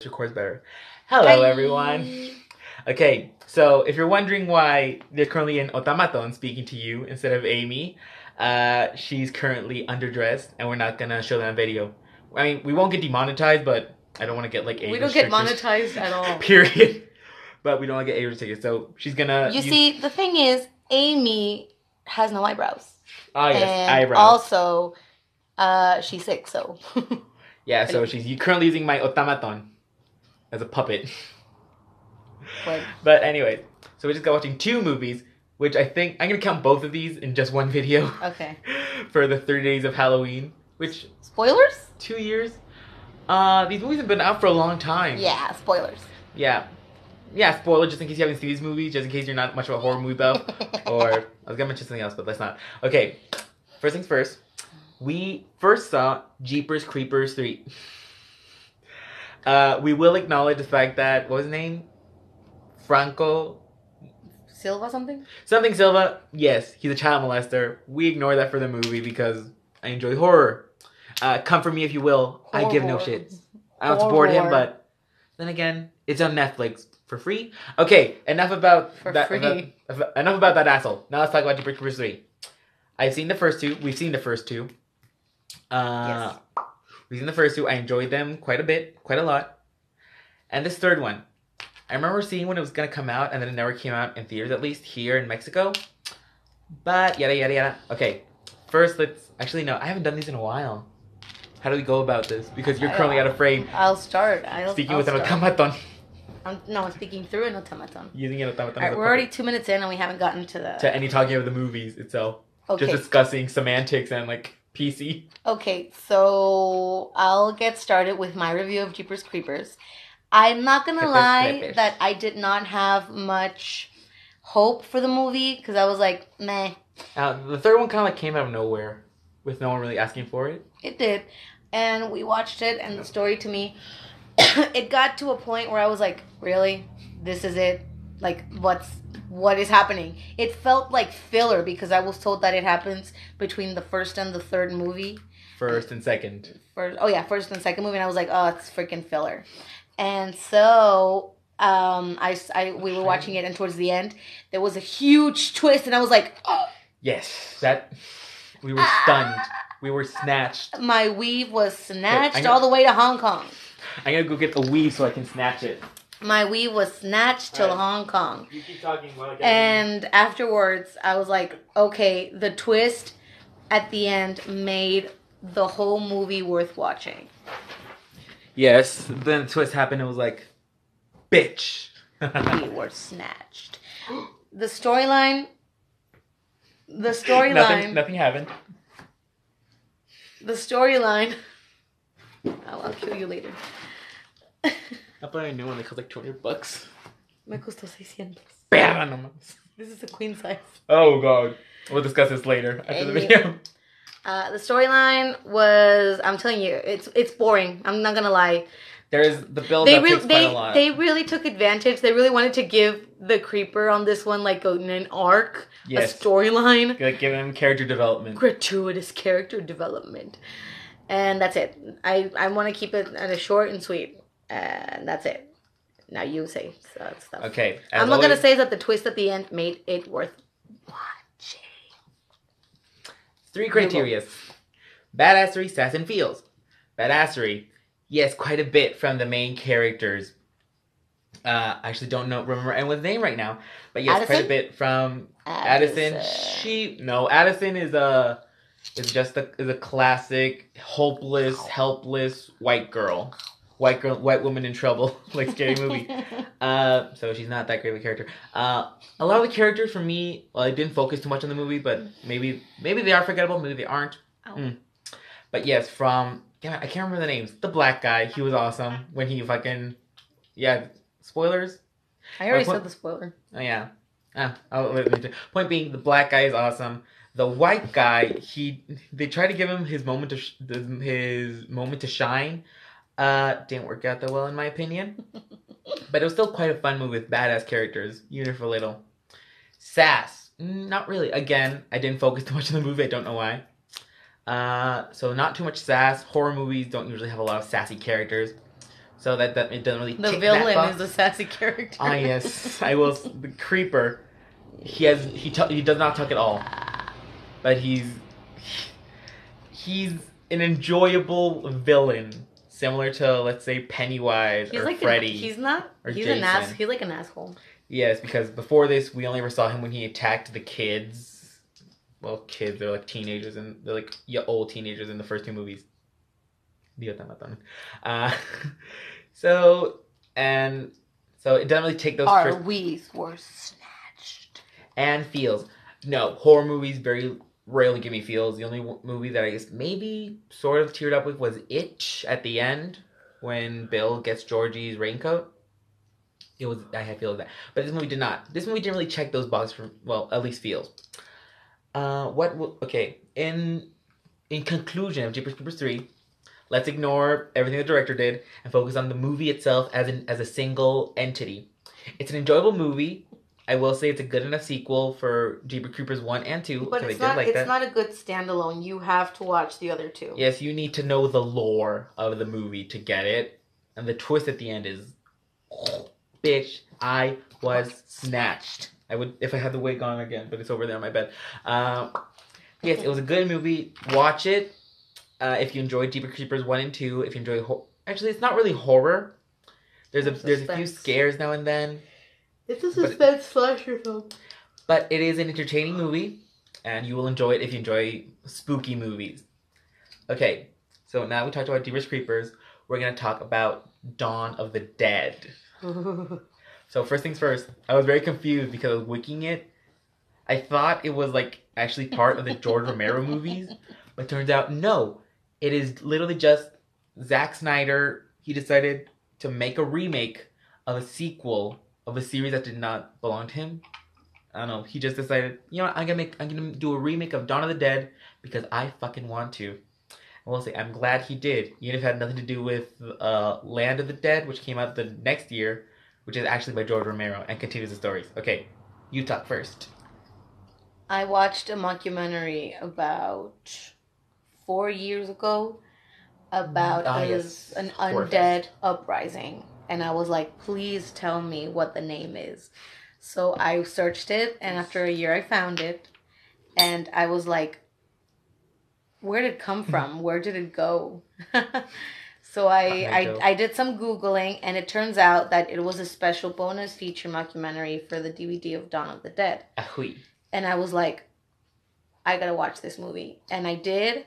Records better. Hello, everyone. Okay, so if you're wondering why they're currently in Automaton speaking to you instead of Amy, she's currently underdressed, and we're not gonna show that on video. I mean, we won't get demonetized, but I don't want to get like age we don't get monetized at all. Period. But we don't want to get age restricted, so she's gonna. You see, the thing is, Amy has no eyebrows. Oh yes, and eyebrows. Also, she's sick, so. Yeah, so she's currently using my automaton as a puppet. But anyway, so we just got watching 2 movies, which I think I'm gonna count both of these in just one video. Okay. For the 30 days of Halloween, which spoilers? 2 years. These movies have been out for a long time. Yeah, spoilers. Yeah, spoiler just in case you haven't seen these movies, just in case you're not much of a horror movie buff. Or I was gonna mention something else, but let's not. Okay, first things first. We first saw Jeepers Creepers 3. We will acknowledge the fact that, what was his name? Franco Silva something? Something Silva. Yes, he's a child molester. We ignore that for the movie because I enjoy horror. Come for me if you will. Horror. I give no shits. I don't support him, but then again, it's on Netflix for free. Okay, enough about that. Enough about that asshole. Now let's talk about Jeepers Creepers 3. I've seen the first 2. We've seen the first 2. Yes. We've seen the first 2. I enjoyed them quite a lot. And this third one, I remember seeing when it was going to come out, and then it never came out in theaters, at least here in Mexico. But yada yada yada. Okay, first let's... Actually, no, I haven't done these in a while. How do we go about this? Because you're currently out of frame. I'll start. Speaking with an automaton. I'm speaking through an automaton. Using an automaton. Alright, we're already 2 minutes in, and we haven't gotten to any talking of the movies itself. Okay. Just discussing semantics and, like, PC. Okay, so I'll get started with my review of Jeepers Creepers. I'm not gonna lie that I did not have much hope for the movie because I was like, meh. The third one kind of like came out of nowhere with no one really asking for it. It did. And we watched it, and the story to me, it got to a point where I was like, really? This is it? Like, what is happening? It felt like filler because I was told that it happens between the first and the third movie. First and second. First and second movie, and I was like, oh, it's freaking filler. And so we were watching it, and towards the end, there was a huge twist, and I was like, oh. Yes, we were stunned. We were snatched. My weave was snatched all the way to Hong Kong. I'm gonna go get the weave so I can snatch it. My weave was snatched to Hong Kong. You keep talking while I get And afterwards, I was like, okay, the twist at the end made the whole movie worth watching. Yes, then the twist happened. It was like, bitch. We were snatched. The storyline. Nothing happened. The storyline. I'll kill you later. I bought a new one that cost like $200. Me costó 600. Perra nomás. This is a queen size. Oh god. We'll discuss this later after the video. The storyline was, I'm telling you, it's boring. I'm not gonna lie. There's the build up takes quite a lot. They really took advantage. They really wanted to give the creeper on this one like an arc, a storyline. Like give him character development. Gratuitous character development. And that's it. I want to keep it short and sweet. And that's it. Now you say stuff. Okay. I'm not gonna say that the twist at the end made it worth watching. 3 criteria. Badassery, sass, and feels. Badassery. Yes, quite a bit from the main characters. I actually don't remember anyone's name right now. But yes, Addison? quite a bit from Addison. Addison is a classic, hopeless, helpless white girl. White woman in trouble, like scary movie. So she's not that great of a character. A lot of the characters for me, well, I didn't focus too much on the movie, but maybe they are forgettable, maybe they aren't. But yes, I can't remember the names. The black guy, he was awesome when he fucking, spoilers. I already said the spoiler. Oh yeah. Point being, the black guy is awesome. The white guy, they try to give him his moment to shine. Didn't work out that well in my opinion. But it was still quite a fun movie with badass characters, even for little. Sass, not really. Again, I didn't focus too much on the movie. I don't know why. So not too much sass. Horror movies don't usually have a lot of sassy characters. So that it doesn't really The tick that villain box. is a sassy character. Ah, yes. I will. The creeper. He does not tuck at all, but he's an enjoyable villain, similar to, let's say, Pennywise He's or like Freddy. he's not. Or He's Jason. He's like an asshole. Yes, because before this, we only ever saw him when he attacked the kids. Well, kids, they're like teenagers, and they're like old teenagers in the first two movies. Uh, so it doesn't really take those. Our wees were snatched. And feels. No, horror movies very rarely give me feels. The only movie that I guess maybe sort of teared up with was It at the end when Bill gets Georgie's raincoat. I had feels of that, but this movie did not. This movie didn't really check those boxes for, well, at least feels. Okay, in conclusion of Jeepers Creepers 3, let's ignore everything the director did and focus on the movie itself as a single entity. It's an enjoyable movie. I will say it's a good enough sequel for Jeepers Creepers 1 and 2. But it's not a good standalone. You have to watch the other two. Yes, you need to know the lore of the movie to get it. And the twist at the end is... Bitch, I was snatched. I would, if I had the wig on again, but it's over there on my bed. Yes, it was a good movie. Watch it. If you enjoyed Jeepers Creepers 1 and 2. If you enjoy... Actually, it's not really horror. There's a few scares now and then. It's a suspense slasher film. But it is an entertaining movie, and you will enjoy it if you enjoy spooky movies. Okay, so now we talked about Jeepers Creepers. We're going to talk about Dawn of the Dead. So first things first, I was very confused because I was wiking it. I thought it was like actually part of the George Romero movies, but turns out no. It is literally just Zack Snyder. He decided to make a remake of a sequel of a series that did not belong to him. I don't know. He just decided, you know what, I'm gonna do a remake of Dawn of the Dead because I fucking want to. I will say, I'm glad he did. Even if it had nothing to do with Land of the Dead, which came out the next year, which is actually by George Romero and continues the stories. Okay, you talk first. I watched a mockumentary about 4 years ago about an undead uprising. And I was like, please tell me what the name is. So I searched it, and after a year I found it. And I was like, where did it come from? Where did it go? So I did some Googling, and it turns out that it was a special bonus feature mockumentary for the DVD of Dawn of the Dead. Ahui. And I was like, I gotta watch this movie. And I did.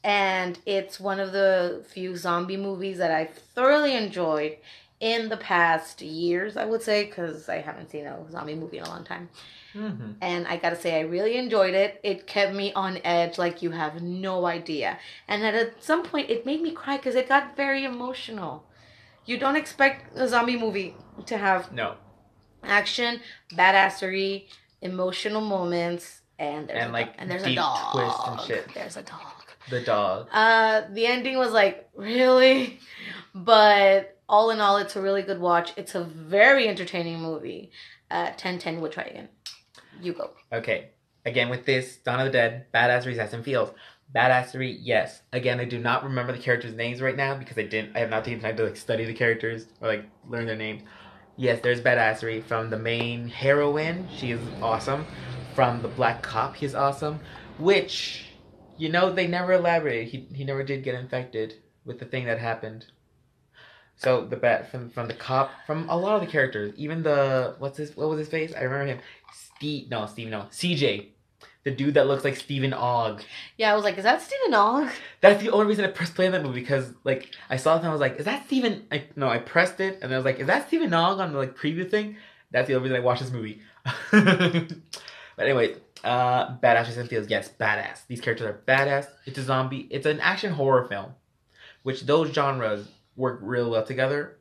And it's one of the few zombie movies that I've thoroughly enjoyed in the past years, I would say, because I haven't seen a zombie movie in a long time. Mm-hmm. And I gotta say, I really enjoyed it. It kept me on edge like you have no idea. And at some point, it made me cry because it got very emotional. You don't expect a zombie movie to have action, badassery, emotional moments, and there's a dog. Twist and shit. There's a dog. The dog. The ending was like, really? But all in all, it's a really good watch. It's a very entertaining movie. 10/10 would try again. You go. Okay. Again, with this, Dawn of the Dead, badassery, has and feels. Badassery, yes. Again, I do not remember the characters' names right now because I have not taken time to study the characters or learn their names. Yes, there's badassery from the main heroine. She is awesome. From the black cop, he's awesome. Which, they never elaborated. He never did get infected with the thing that happened. So the from the cop, from a lot of the characters, even what was his face? I remember him. CJ. The dude that looks like Stephen Ogg. Yeah, I was like, is that Stephen Ogg? That's the only reason I pressed play on that movie, because I saw it and I was like, is that Stephen? I pressed it and I was like, is that Stephen Ogg on the preview thing? That's the only reason I watched this movie. But anyway, badass and feels, yes, badass. These characters are badass. It's a zombie. It's an action horror film, which those genres work real well together.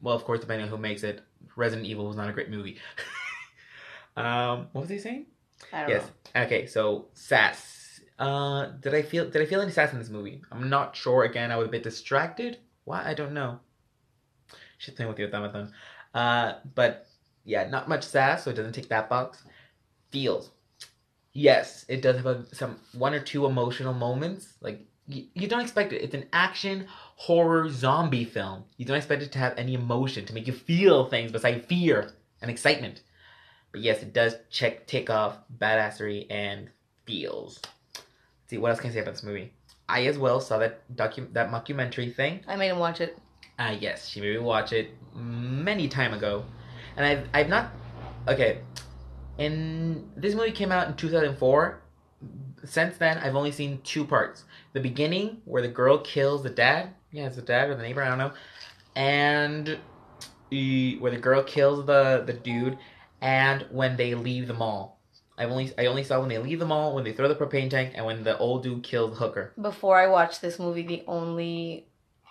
Well, of course, depending on who makes it. Resident Evil was not a great movie. What was he saying? I don't know. Okay, so sass. Did I feel any sass in this movie? I'm not sure. Again, I was a bit distracted. Why? I don't know. She's playing with your thumb. But yeah, not much sass, so it doesn't tick that box. Feels. Yes, it does have some one or two emotional moments. you don't expect it. It's an action horror zombie film. You don't expect it to have any emotion, to make you feel things besides fear and excitement. But yes, it does tick off badassery and feels. Let's see, what else can I say about this movie? I as well saw that that mockumentary thing. I made him watch it. Yes, she made me watch it many time ago, and I've not. Okay, and this movie came out in 2004. Since then, I've only seen 2 parts. The beginning, where the girl kills the dad. Yeah, it's the dad or the neighbor, I don't know. And where the girl kills the dude, and when they leave the mall. I only saw when they leave the mall, when they throw the propane tank, and when the old dude kills the hooker. Before I watched this movie, the only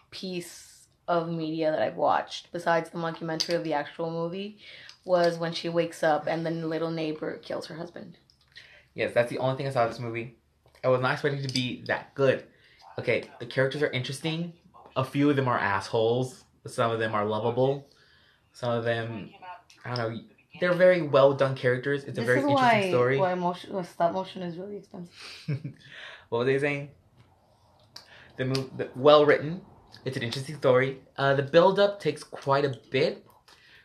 piece of media that I've watched, besides the mockumentary of the actual movie, was when she wakes up and the little neighbor kills her husband. Yes, that's the only thing I saw of this movie. I was not expecting it to be that good. Okay, the characters are interesting. A few of them are assholes. Some of them are lovable. Some of them, I don't know. They're very well done characters. It's a very interesting story. Why stop motion is really expensive. What was I saying? The well written. It's an interesting story. The build up takes quite a bit.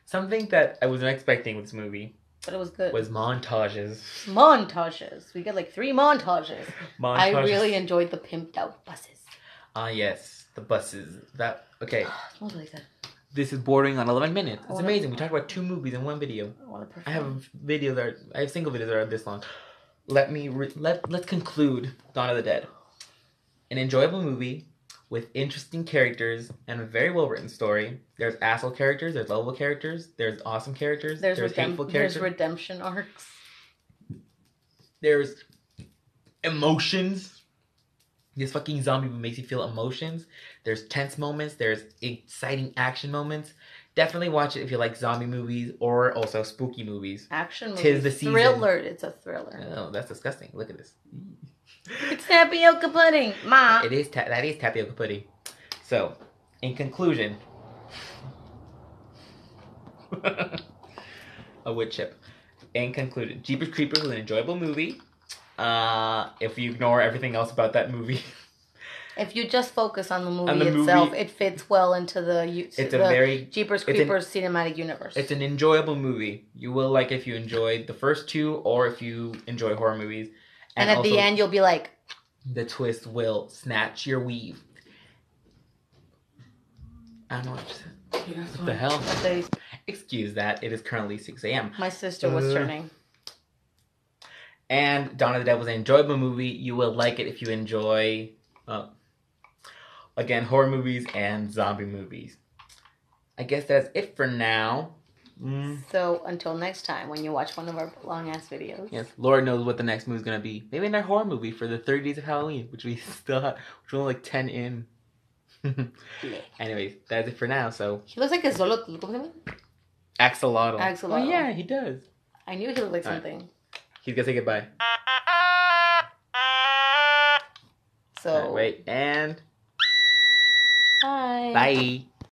Something that I wasn't expecting with this movie. But it was good. Was montages. Montages. We got like 3 montages. I really enjoyed the pimped out buses. Yes, the buses. Okay. Smells really good. This is bordering on 11 minutes. It's amazing. We talked about 2 movies in one video. I have single videos that are this long. Let's conclude Dawn of the Dead. An enjoyable movie with interesting characters and a very well written story. There's asshole characters, there's lovable characters, there's awesome characters, there's hateful characters. There's redemption arcs. There's emotions. This fucking zombie makes you feel emotions. There's tense moments, there's exciting action moments. Definitely watch it if you like zombie movies or also spooky movies. Action movies. 'Tis the season. Thriller. It's a thriller. Oh, that's disgusting. Look at this. It's tapioca pudding, Ma. That is tapioca pudding. So, in conclusion, a wood chip. In conclusion, Jeepers Creepers was an enjoyable movie. If you ignore everything else about that movie. If you just focus on the movie itself, it fits well into the Jeepers Creepers cinematic universe. It's an enjoyable movie. You will like if you enjoyed the first 2 or if you enjoy horror movies. And at the end, you'll be like... The twist will snatch your weave. I don't know what you said. What the hell? Excuse that. It is currently 6 a.m. My sister was turning. And Dawn of the Dead was an enjoyable movie. You will like it if you enjoy, again, horror movies and zombie movies. I guess that's it for now. So until next time, when you watch one of our long ass videos. Yes, Lord knows what the next movie is gonna be. Maybe another horror movie for the 30 Days of Halloween, which we still have, which we're only like 10 in. Anyways, that's it for now. So he looks like a Zolo. Axolotl. Axolotl. Oh yeah, he does. I knew he looked like something. Right. He's gonna say goodbye. So wait and bye. Bye.